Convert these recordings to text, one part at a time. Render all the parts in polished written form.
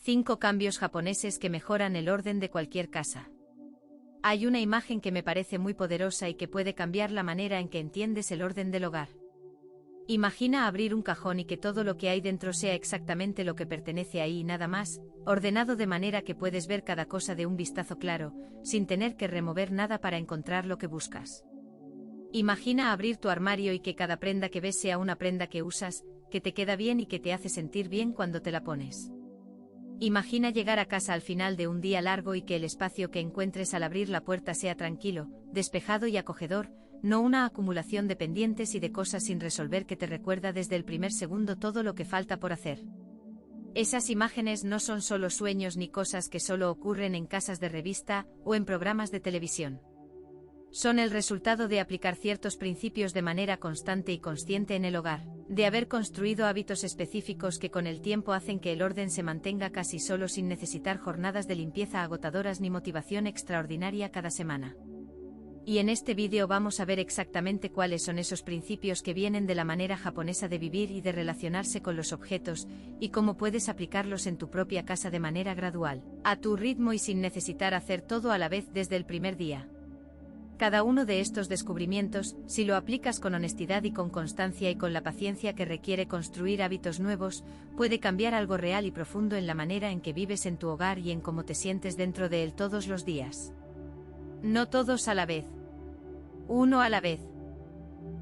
5 cambios japoneses que mejoran el orden de cualquier casa. Hay una imagen que me parece muy poderosa y que puede cambiar la manera en que entiendes el orden del hogar. Imagina abrir un cajón y que todo lo que hay dentro sea exactamente lo que pertenece ahí y nada más, ordenado de manera que puedes ver cada cosa de un vistazo claro, sin tener que remover nada para encontrar lo que buscas. Imagina abrir tu armario y que cada prenda que ves sea una prenda que usas, que te queda bien y que te hace sentir bien cuando te la pones. Imagina llegar a casa al final de un día largo y que el espacio que encuentres al abrir la puerta sea tranquilo, despejado y acogedor, no una acumulación de pendientes y de cosas sin resolver que te recuerda desde el primer segundo todo lo que falta por hacer. Esas imágenes no son solo sueños ni cosas que solo ocurren en casas de revista o en programas de televisión. Son el resultado de aplicar ciertos principios de manera constante y consciente en el hogar, de haber construido hábitos específicos que con el tiempo hacen que el orden se mantenga casi solo sin necesitar jornadas de limpieza agotadoras ni motivación extraordinaria cada semana. Y en este vídeo vamos a ver exactamente cuáles son esos principios que vienen de la manera japonesa de vivir y de relacionarse con los objetos, y cómo puedes aplicarlos en tu propia casa de manera gradual, a tu ritmo y sin necesitar hacer todo a la vez desde el primer día. Cada uno de estos descubrimientos, si lo aplicas con honestidad y con constancia y con la paciencia que requiere construir hábitos nuevos, puede cambiar algo real y profundo en la manera en que vives en tu hogar y en cómo te sientes dentro de él todos los días. No todos a la vez. Uno a la vez.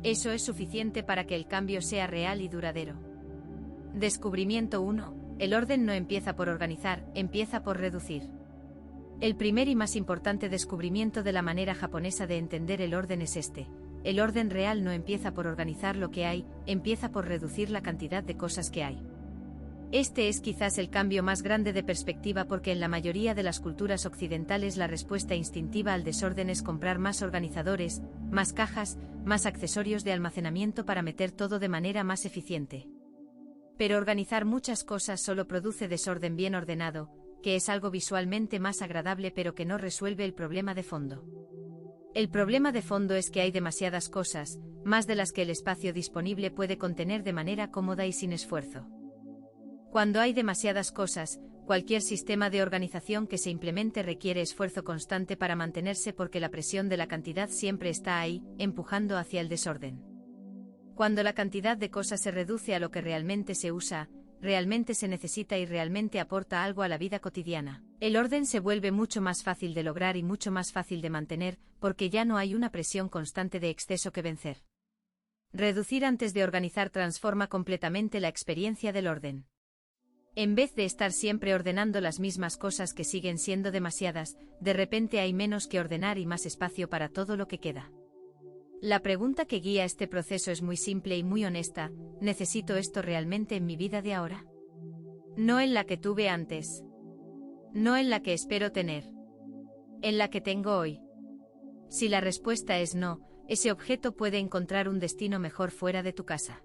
Eso es suficiente para que el cambio sea real y duradero. Descubrimiento 1. El orden no empieza por organizar, empieza por reducir. El primer y más importante descubrimiento de la manera japonesa de entender el orden es este: el orden real no empieza por organizar lo que hay, empieza por reducir la cantidad de cosas que hay. Este es quizás el cambio más grande de perspectiva porque en la mayoría de las culturas occidentales la respuesta instintiva al desorden es comprar más organizadores, más cajas, más accesorios de almacenamiento para meter todo de manera más eficiente. Pero organizar muchas cosas solo produce desorden bien ordenado, que es algo visualmente más agradable pero que no resuelve el problema de fondo. El problema de fondo es que hay demasiadas cosas, más de las que el espacio disponible puede contener de manera cómoda y sin esfuerzo. Cuando hay demasiadas cosas, cualquier sistema de organización que se implemente requiere esfuerzo constante para mantenerse porque la presión de la cantidad siempre está ahí, empujando hacia el desorden. Cuando la cantidad de cosas se reduce a lo que realmente se usa, realmente se necesita y realmente aporta algo a la vida cotidiana, el orden se vuelve mucho más fácil de lograr y mucho más fácil de mantener, porque ya no hay una presión constante de exceso que vencer. Reducir antes de organizar transforma completamente la experiencia del orden. En vez de estar siempre ordenando las mismas cosas que siguen siendo demasiadas, de repente hay menos que ordenar y más espacio para todo lo que queda. La pregunta que guía este proceso es muy simple y muy honesta: ¿necesito esto realmente en mi vida de ahora? No en la que tuve antes. No en la que espero tener. En la que tengo hoy. Si la respuesta es no, ese objeto puede encontrar un destino mejor fuera de tu casa.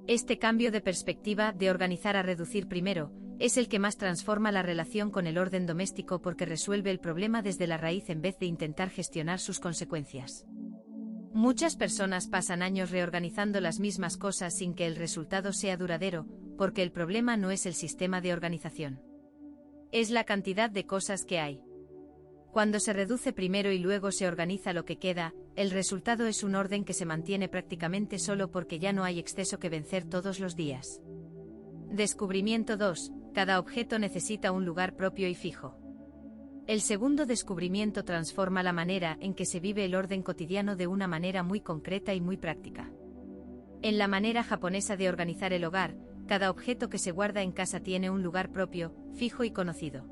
Este cambio de perspectiva, de organizar a reducir primero, es el que más transforma la relación con el orden doméstico porque resuelve el problema desde la raíz en vez de intentar gestionar sus consecuencias. Muchas personas pasan años reorganizando las mismas cosas sin que el resultado sea duradero, porque el problema no es el sistema de organización. Es la cantidad de cosas que hay. Cuando se reduce primero y luego se organiza lo que queda, el resultado es un orden que se mantiene prácticamente solo porque ya no hay exceso que vencer todos los días. Descubrimiento 2. Cada objeto necesita un lugar propio y fijo. El segundo descubrimiento transforma la manera en que se vive el orden cotidiano de una manera muy concreta y muy práctica. En la manera japonesa de organizar el hogar, cada objeto que se guarda en casa tiene un lugar propio, fijo y conocido.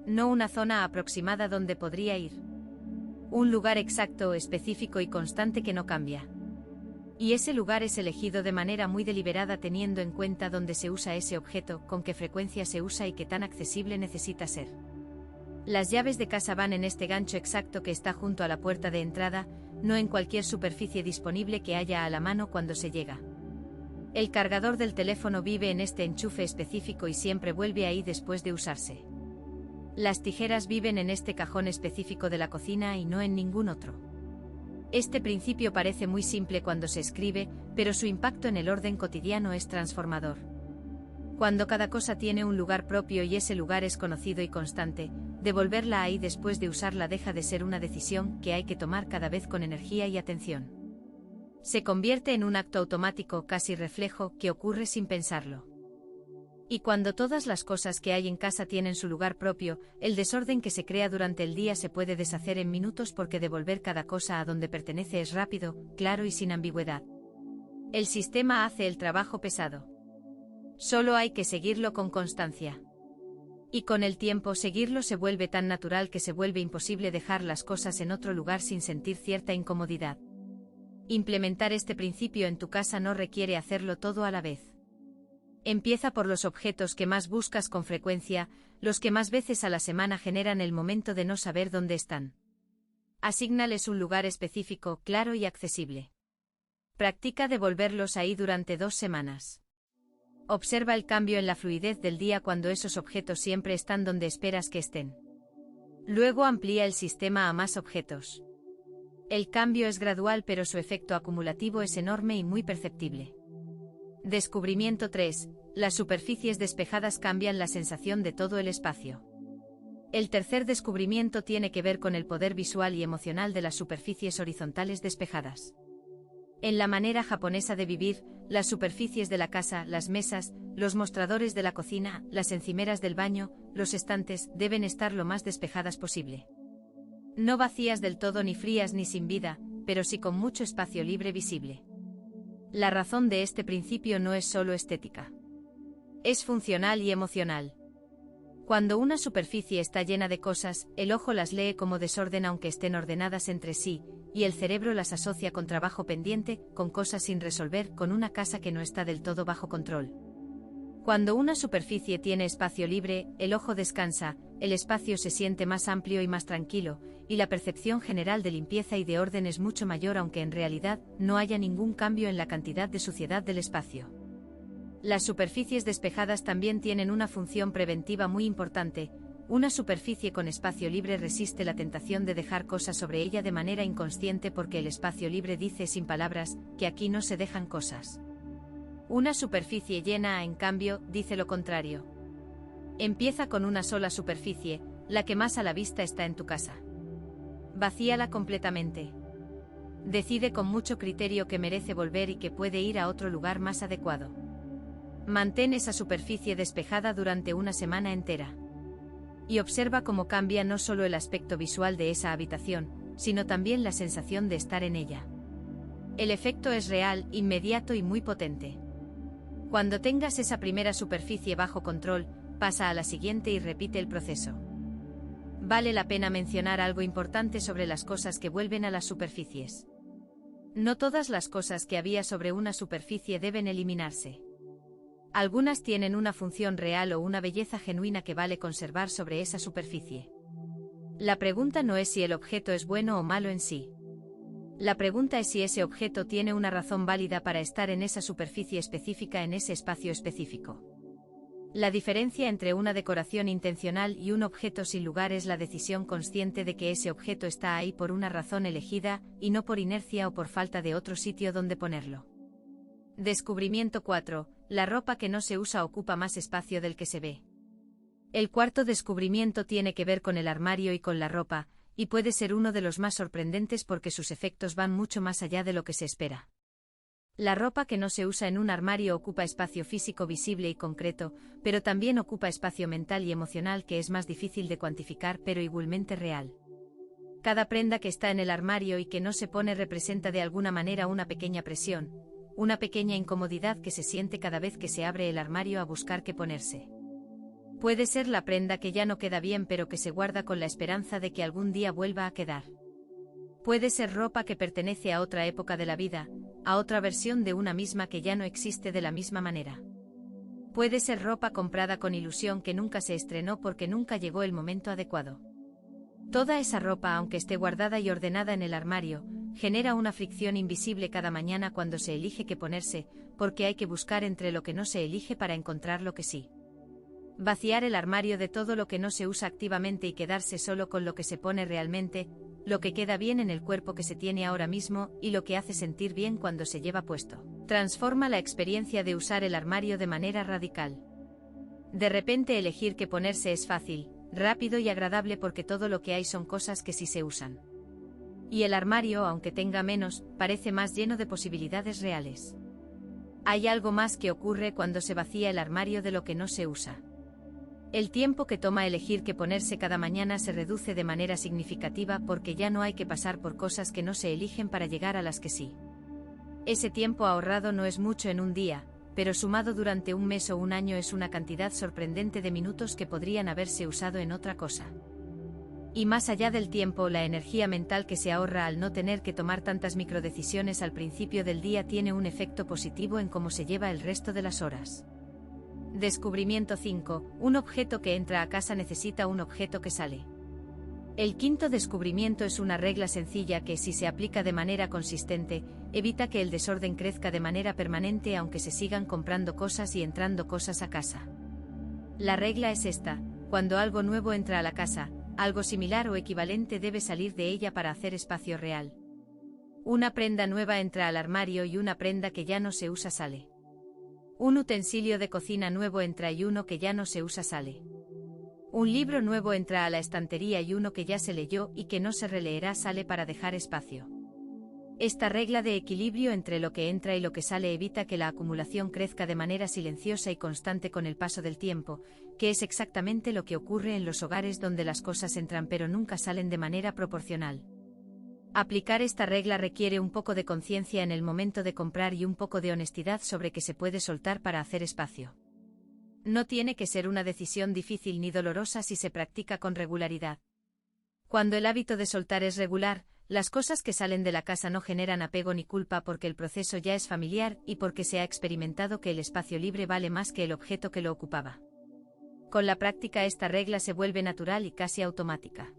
No una zona aproximada donde podría ir. Un lugar exacto, específico y constante que no cambia. Y ese lugar es elegido de manera muy deliberada teniendo en cuenta dónde se usa ese objeto, con qué frecuencia se usa y qué tan accesible necesita ser. Las llaves de casa van en este gancho exacto que está junto a la puerta de entrada, no en cualquier superficie disponible que haya a la mano cuando se llega. El cargador del teléfono vive en este enchufe específico y siempre vuelve ahí después de usarse. Las tijeras viven en este cajón específico de la cocina y no en ningún otro. Este principio parece muy simple cuando se escribe, pero su impacto en el orden cotidiano es transformador. Cuando cada cosa tiene un lugar propio y ese lugar es conocido y constante, devolverla ahí después de usarla deja de ser una decisión que hay que tomar cada vez con energía y atención. Se convierte en un acto automático, casi reflejo, que ocurre sin pensarlo. Y cuando todas las cosas que hay en casa tienen su lugar propio, el desorden que se crea durante el día se puede deshacer en minutos porque devolver cada cosa a donde pertenece es rápido, claro y sin ambigüedad. El sistema hace el trabajo pesado. Solo hay que seguirlo con constancia. Y con el tiempo seguirlo se vuelve tan natural que se vuelve imposible dejar las cosas en otro lugar sin sentir cierta incomodidad. Implementar este principio en tu casa no requiere hacerlo todo a la vez. Empieza por los objetos que más buscas con frecuencia, los que más veces a la semana generan el momento de no saber dónde están. Asígnales un lugar específico, claro y accesible. Practica devolverlos ahí durante 2 semanas. Observa el cambio en la fluidez del día cuando esos objetos siempre están donde esperas que estén. Luego amplía el sistema a más objetos. El cambio es gradual pero su efecto acumulativo es enorme y muy perceptible. Descubrimiento 3. Las superficies despejadas cambian la sensación de todo el espacio. El tercer descubrimiento tiene que ver con el poder visual y emocional de las superficies horizontales despejadas. En la manera japonesa de vivir, las superficies de la casa, las mesas, los mostradores de la cocina, las encimeras del baño, los estantes, deben estar lo más despejadas posible. No vacías del todo ni frías ni sin vida, pero sí con mucho espacio libre visible. La razón de este principio no es solo estética. Es funcional y emocional. Cuando una superficie está llena de cosas, el ojo las lee como desorden aunque estén ordenadas entre sí, y el cerebro las asocia con trabajo pendiente, con cosas sin resolver, con una casa que no está del todo bajo control. Cuando una superficie tiene espacio libre, el ojo descansa, el espacio se siente más amplio y más tranquilo, y la percepción general de limpieza y de orden es mucho mayor aunque en realidad no haya ningún cambio en la cantidad de suciedad del espacio. Las superficies despejadas también tienen una función preventiva muy importante. Una superficie con espacio libre resiste la tentación de dejar cosas sobre ella de manera inconsciente porque el espacio libre dice sin palabras que aquí no se dejan cosas. Una superficie llena, en cambio, dice lo contrario. Empieza con una sola superficie, la que más a la vista está en tu casa. Vacíala completamente. Decide con mucho criterio que merece volver y que puede ir a otro lugar más adecuado. Mantén esa superficie despejada durante una semana entera. Y observa cómo cambia no solo el aspecto visual de esa habitación, sino también la sensación de estar en ella. El efecto es real, inmediato y muy potente. Cuando tengas esa primera superficie bajo control, pasa a la siguiente y repite el proceso. Vale la pena mencionar algo importante sobre las cosas que vuelven a las superficies. No todas las cosas que había sobre una superficie deben eliminarse. Algunas tienen una función real o una belleza genuina que vale conservar sobre esa superficie. La pregunta no es si el objeto es bueno o malo en sí. La pregunta es si ese objeto tiene una razón válida para estar en esa superficie específica en ese espacio específico. La diferencia entre una decoración intencional y un objeto sin lugar es la decisión consciente de que ese objeto está ahí por una razón elegida, y no por inercia o por falta de otro sitio donde ponerlo. Descubrimiento 4. La ropa que no se usa ocupa más espacio del que se ve. El cuarto descubrimiento tiene que ver con el armario y con la ropa, y puede ser uno de los más sorprendentes porque sus efectos van mucho más allá de lo que se espera. La ropa que no se usa en un armario ocupa espacio físico visible y concreto, pero también ocupa espacio mental y emocional que es más difícil de cuantificar pero igualmente real. Cada prenda que está en el armario y que no se pone representa de alguna manera una pequeña presión, una pequeña incomodidad que se siente cada vez que se abre el armario a buscar qué ponerse. Puede ser la prenda que ya no queda bien pero que se guarda con la esperanza de que algún día vuelva a quedar. Puede ser ropa que pertenece a otra época de la vida, a otra versión de una misma que ya no existe de la misma manera. Puede ser ropa comprada con ilusión que nunca se estrenó porque nunca llegó el momento adecuado. Toda esa ropa, aunque esté guardada y ordenada en el armario, genera una fricción invisible cada mañana cuando se elige qué ponerse, porque hay que buscar entre lo que no se elige para encontrar lo que sí. Vaciar el armario de todo lo que no se usa activamente y quedarse solo con lo que se pone realmente, lo que queda bien en el cuerpo que se tiene ahora mismo y lo que hace sentir bien cuando se lleva puesto. Transforma la experiencia de usar el armario de manera radical. De repente elegir qué ponerse es fácil, rápido y agradable porque todo lo que hay son cosas que sí se usan. Y el armario, aunque tenga menos, parece más lleno de posibilidades reales. Hay algo más que ocurre cuando se vacía el armario de lo que no se usa. El tiempo que toma elegir qué ponerse cada mañana se reduce de manera significativa porque ya no hay que pasar por cosas que no se eligen para llegar a las que sí. Ese tiempo ahorrado no es mucho en un día, pero sumado durante un mes o un año es una cantidad sorprendente de minutos que podrían haberse usado en otra cosa. Y más allá del tiempo, la energía mental que se ahorra al no tener que tomar tantas microdecisiones al principio del día tiene un efecto positivo en cómo se lleva el resto de las horas. Descubrimiento 5. Un objeto que entra a casa necesita un objeto que sale. El quinto descubrimiento es una regla sencilla que, si se aplica de manera consistente, evita que el desorden crezca de manera permanente aunque se sigan comprando cosas y entrando cosas a casa. La regla es esta: cuando algo nuevo entra a la casa, algo similar o equivalente debe salir de ella para hacer espacio real. Una prenda nueva entra al armario y una prenda que ya no se usa sale. Un utensilio de cocina nuevo entra y uno que ya no se usa sale. Un libro nuevo entra a la estantería y uno que ya se leyó y que no se releerá sale para dejar espacio. Esta regla de equilibrio entre lo que entra y lo que sale evita que la acumulación crezca de manera silenciosa y constante con el paso del tiempo, que es exactamente lo que ocurre en los hogares donde las cosas entran pero nunca salen de manera proporcional. Aplicar esta regla requiere un poco de conciencia en el momento de comprar y un poco de honestidad sobre que se puede soltar para hacer espacio. No tiene que ser una decisión difícil ni dolorosa si se practica con regularidad. Cuando el hábito de soltar es regular, las cosas que salen de la casa no generan apego ni culpa porque el proceso ya es familiar y porque se ha experimentado que el espacio libre vale más que el objeto que lo ocupaba. Con la práctica esta regla se vuelve natural y casi automática.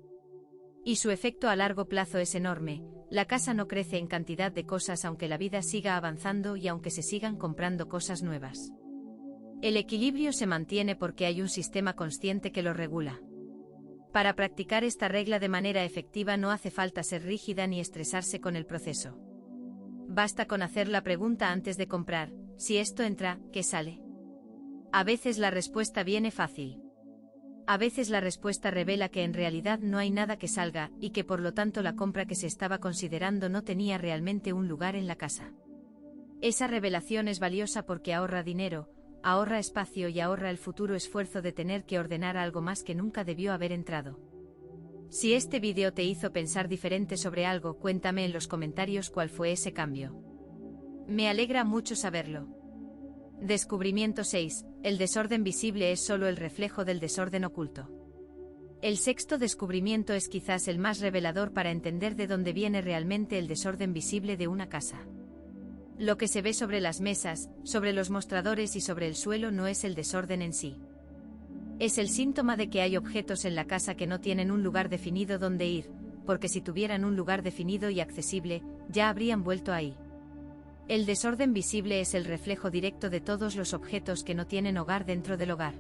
Y su efecto a largo plazo es enorme. La casa no crece en cantidad de cosas aunque la vida siga avanzando y aunque se sigan comprando cosas nuevas. El equilibrio se mantiene porque hay un sistema consciente que lo regula. Para practicar esta regla de manera efectiva no hace falta ser rígida ni estresarse con el proceso. Basta con hacer la pregunta antes de comprar: si esto entra, ¿qué sale? A veces la respuesta viene fácil. A veces la respuesta revela que en realidad no hay nada que salga y que por lo tanto la compra que se estaba considerando no tenía realmente un lugar en la casa. Esa revelación es valiosa porque ahorra dinero, ahorra espacio y ahorra el futuro esfuerzo de tener que ordenar algo más que nunca debió haber entrado. Si este vídeo te hizo pensar diferente sobre algo, cuéntame en los comentarios cuál fue ese cambio. Me alegra mucho saberlo. Descubrimiento 6. El desorden visible es solo el reflejo del desorden oculto. El sexto descubrimiento es quizás el más revelador para entender de dónde viene realmente el desorden visible de una casa. Lo que se ve sobre las mesas, sobre los mostradores y sobre el suelo no es el desorden en sí. Es el síntoma de que hay objetos en la casa que no tienen un lugar definido donde ir, porque si tuvieran un lugar definido y accesible, ya habrían vuelto ahí. El desorden visible es el reflejo directo de todos los objetos que no tienen hogar dentro del hogar.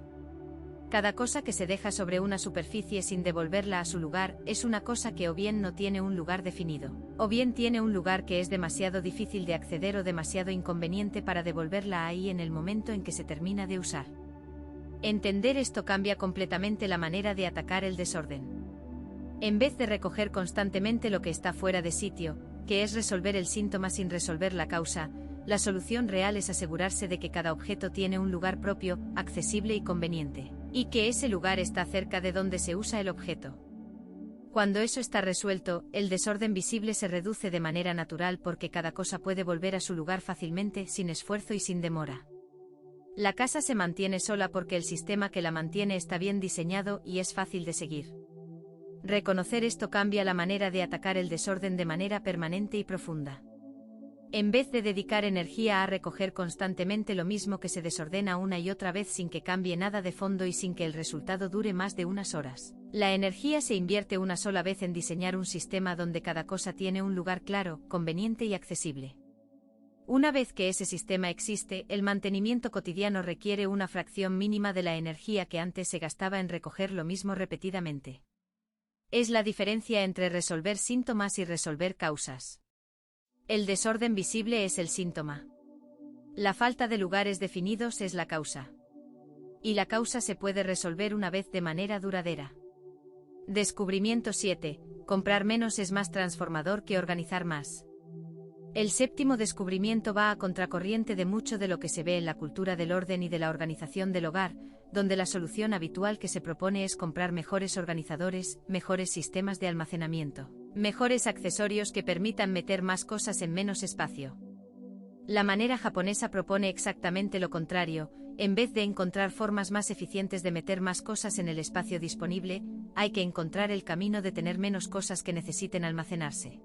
Cada cosa que se deja sobre una superficie sin devolverla a su lugar es una cosa que o bien no tiene un lugar definido, o bien tiene un lugar que es demasiado difícil de acceder o demasiado inconveniente para devolverla ahí en el momento en que se termina de usar. Entender esto cambia completamente la manera de atacar el desorden. En vez de recoger constantemente lo que está fuera de sitio, que es resolver el síntoma sin resolver la causa, la solución real es asegurarse de que cada objeto tiene un lugar propio, accesible y conveniente, y que ese lugar está cerca de donde se usa el objeto. Cuando eso está resuelto, el desorden visible se reduce de manera natural porque cada cosa puede volver a su lugar fácilmente, sin esfuerzo y sin demora. La casa se mantiene sola porque el sistema que la mantiene está bien diseñado y es fácil de seguir. Reconocer esto cambia la manera de atacar el desorden de manera permanente y profunda. En vez de dedicar energía a recoger constantemente lo mismo que se desordena una y otra vez sin que cambie nada de fondo y sin que el resultado dure más de unas horas, la energía se invierte una sola vez en diseñar un sistema donde cada cosa tiene un lugar claro, conveniente y accesible. Una vez que ese sistema existe, el mantenimiento cotidiano requiere una fracción mínima de la energía que antes se gastaba en recoger lo mismo repetidamente. Es la diferencia entre resolver síntomas y resolver causas. El desorden visible es el síntoma. La falta de lugares definidos es la causa. Y la causa se puede resolver una vez de manera duradera. Descubrimiento 7. Comprar menos es más transformador que organizar más. El séptimo descubrimiento va a contracorriente de mucho de lo que se ve en la cultura del orden y de la organización del hogar, donde la solución habitual que se propone es comprar mejores organizadores, mejores sistemas de almacenamiento, mejores accesorios que permitan meter más cosas en menos espacio. La manera japonesa propone exactamente lo contrario. En vez de encontrar formas más eficientes de meter más cosas en el espacio disponible, hay que encontrar el camino de tener menos cosas que necesiten almacenarse.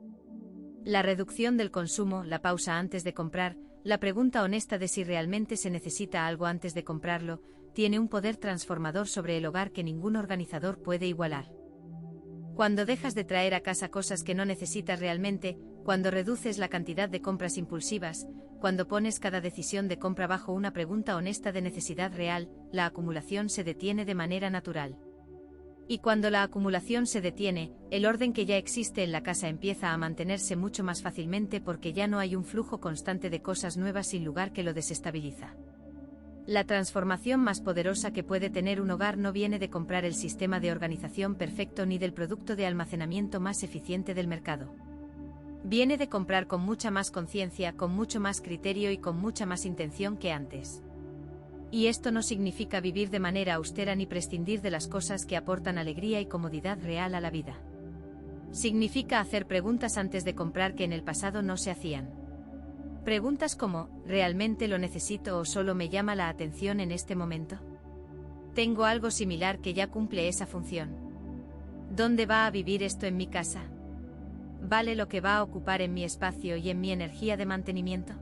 La reducción del consumo, la pausa antes de comprar, la pregunta honesta de si realmente se necesita algo antes de comprarlo, tiene un poder transformador sobre el hogar que ningún organizador puede igualar. Cuando dejas de traer a casa cosas que no necesitas realmente, cuando reduces la cantidad de compras impulsivas, cuando pones cada decisión de compra bajo una pregunta honesta de necesidad real, la acumulación se detiene de manera natural. Y cuando la acumulación se detiene, el orden que ya existe en la casa empieza a mantenerse mucho más fácilmente porque ya no hay un flujo constante de cosas nuevas sin lugar que lo desestabiliza. La transformación más poderosa que puede tener un hogar no viene de comprar el sistema de organización perfecto ni del producto de almacenamiento más eficiente del mercado. Viene de comprar con mucha más conciencia, con mucho más criterio y con mucha más intención que antes. Y esto no significa vivir de manera austera ni prescindir de las cosas que aportan alegría y comodidad real a la vida. Significa hacer preguntas antes de comprar que en el pasado no se hacían. Preguntas como, ¿realmente lo necesito o solo me llama la atención en este momento? ¿Tengo algo similar que ya cumple esa función? ¿Dónde va a vivir esto en mi casa? ¿Vale lo que va a ocupar en mi espacio y en mi energía de mantenimiento?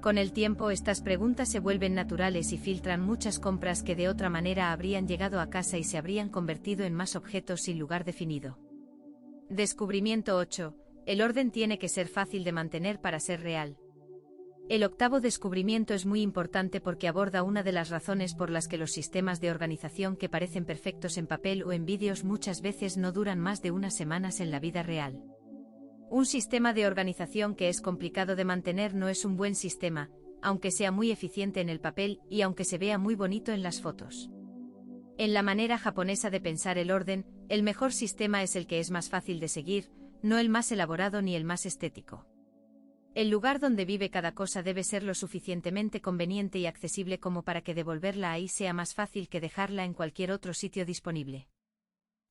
Con el tiempo estas preguntas se vuelven naturales y filtran muchas compras que de otra manera habrían llegado a casa y se habrían convertido en más objetos sin lugar definido. Descubrimiento 8. El orden tiene que ser fácil de mantener para ser real. El octavo descubrimiento es muy importante porque aborda una de las razones por las que los sistemas de organización que parecen perfectos en papel o en vídeos muchas veces no duran más de unas semanas en la vida real. Un sistema de organización que es complicado de mantener no es un buen sistema, aunque sea muy eficiente en el papel y aunque se vea muy bonito en las fotos. En la manera japonesa de pensar el orden, el mejor sistema es el que es más fácil de seguir, no el más elaborado ni el más estético. El lugar donde vive cada cosa debe ser lo suficientemente conveniente y accesible como para que devolverla ahí sea más fácil que dejarla en cualquier otro sitio disponible.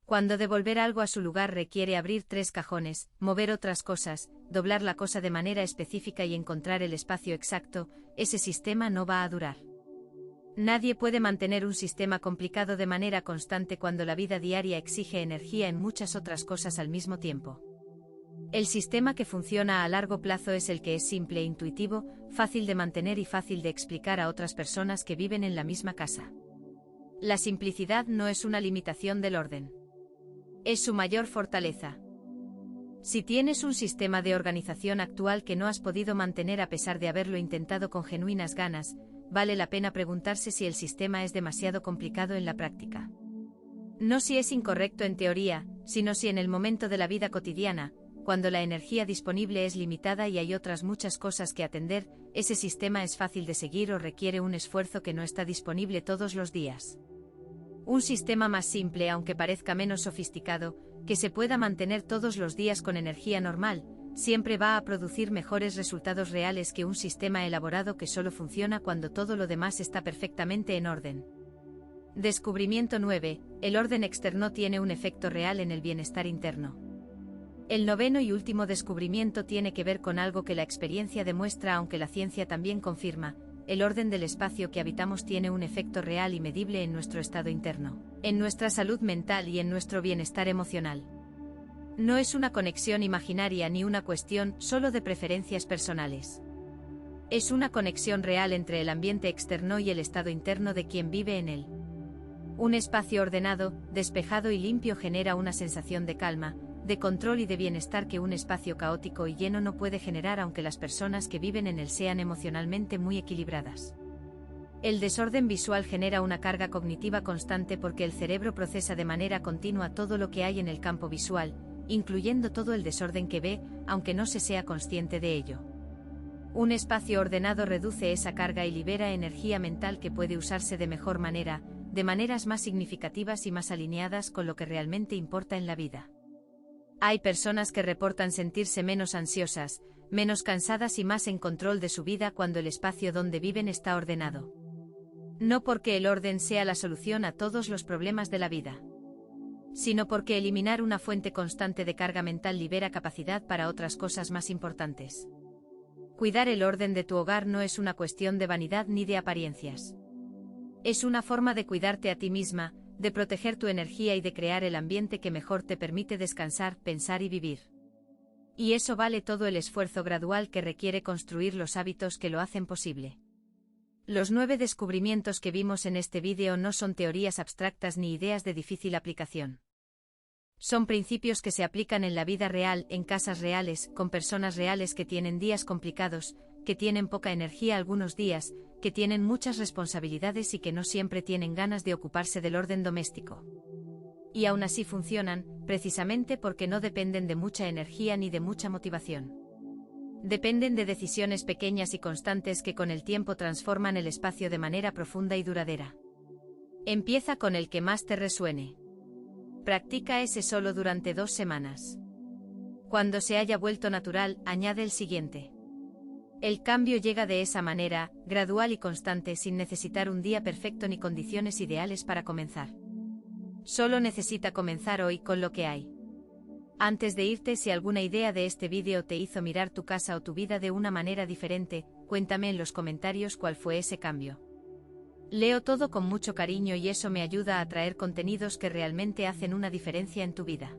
Cuando devolver algo a su lugar requiere abrir 3 cajones, mover otras cosas, doblar la cosa de manera específica y encontrar el espacio exacto, ese sistema no va a durar. Nadie puede mantener un sistema complicado de manera constante cuando la vida diaria exige energía en muchas otras cosas al mismo tiempo. El sistema que funciona a largo plazo es el que es simple e intuitivo, fácil de mantener y fácil de explicar a otras personas que viven en la misma casa. La simplicidad no es una limitación del orden. Es su mayor fortaleza. Si tienes un sistema de organización actual que no has podido mantener a pesar de haberlo intentado con genuinas ganas, vale la pena preguntarse si el sistema es demasiado complicado en la práctica. No si es incorrecto en teoría, sino si en el momento de la vida cotidiana, cuando la energía disponible es limitada y hay otras muchas cosas que atender, ese sistema es fácil de seguir o requiere un esfuerzo que no está disponible todos los días. Un sistema más simple, aunque parezca menos sofisticado, que se pueda mantener todos los días con energía normal, siempre va a producir mejores resultados reales que un sistema elaborado que solo funciona cuando todo lo demás está perfectamente en orden. Descubrimiento 9. El orden externo tiene un efecto real en el bienestar interno. El noveno y último descubrimiento tiene que ver con algo que la experiencia demuestra aunque la ciencia también confirma: el orden del espacio que habitamos tiene un efecto real y medible en nuestro estado interno, en nuestra salud mental y en nuestro bienestar emocional. No es una conexión imaginaria ni una cuestión solo de preferencias personales. Es una conexión real entre el ambiente externo y el estado interno de quien vive en él. Un espacio ordenado, despejado y limpio genera una sensación de calma, de control y de bienestar que un espacio caótico y lleno no puede generar aunque las personas que viven en él sean emocionalmente muy equilibradas. El desorden visual genera una carga cognitiva constante porque el cerebro procesa de manera continua todo lo que hay en el campo visual, incluyendo todo el desorden que ve, aunque no se sea consciente de ello. Un espacio ordenado reduce esa carga y libera energía mental que puede usarse de mejor manera, de maneras más significativas y más alineadas con lo que realmente importa en la vida. Hay personas que reportan sentirse menos ansiosas, menos cansadas y más en control de su vida cuando el espacio donde viven está ordenado. No porque el orden sea la solución a todos los problemas de la vida, sino porque eliminar una fuente constante de carga mental libera capacidad para otras cosas más importantes. Cuidar el orden de tu hogar no es una cuestión de vanidad ni de apariencias. Es una forma de cuidarte a ti misma, de proteger tu energía y de crear el ambiente que mejor te permite descansar, pensar y vivir. Y eso vale todo el esfuerzo gradual que requiere construir los hábitos que lo hacen posible. Los 9 descubrimientos que vimos en este vídeo no son teorías abstractas ni ideas de difícil aplicación. Son principios que se aplican en la vida real, en casas reales, con personas reales que tienen días complicados, que tienen poca energía algunos días, que tienen muchas responsabilidades y que no siempre tienen ganas de ocuparse del orden doméstico. Y aún así funcionan, precisamente porque no dependen de mucha energía ni de mucha motivación. Dependen de decisiones pequeñas y constantes que con el tiempo transforman el espacio de manera profunda y duradera. Empieza con el que más te resuene. Practica ese solo durante 2 semanas. Cuando se haya vuelto natural, añade el siguiente. El cambio llega de esa manera, gradual y constante, sin necesitar un día perfecto ni condiciones ideales para comenzar. Solo necesita comenzar hoy con lo que hay. Antes de irte, si alguna idea de este vídeo te hizo mirar tu casa o tu vida de una manera diferente, cuéntame en los comentarios cuál fue ese cambio. Leo todo con mucho cariño y eso me ayuda a traer contenidos que realmente hacen una diferencia en tu vida.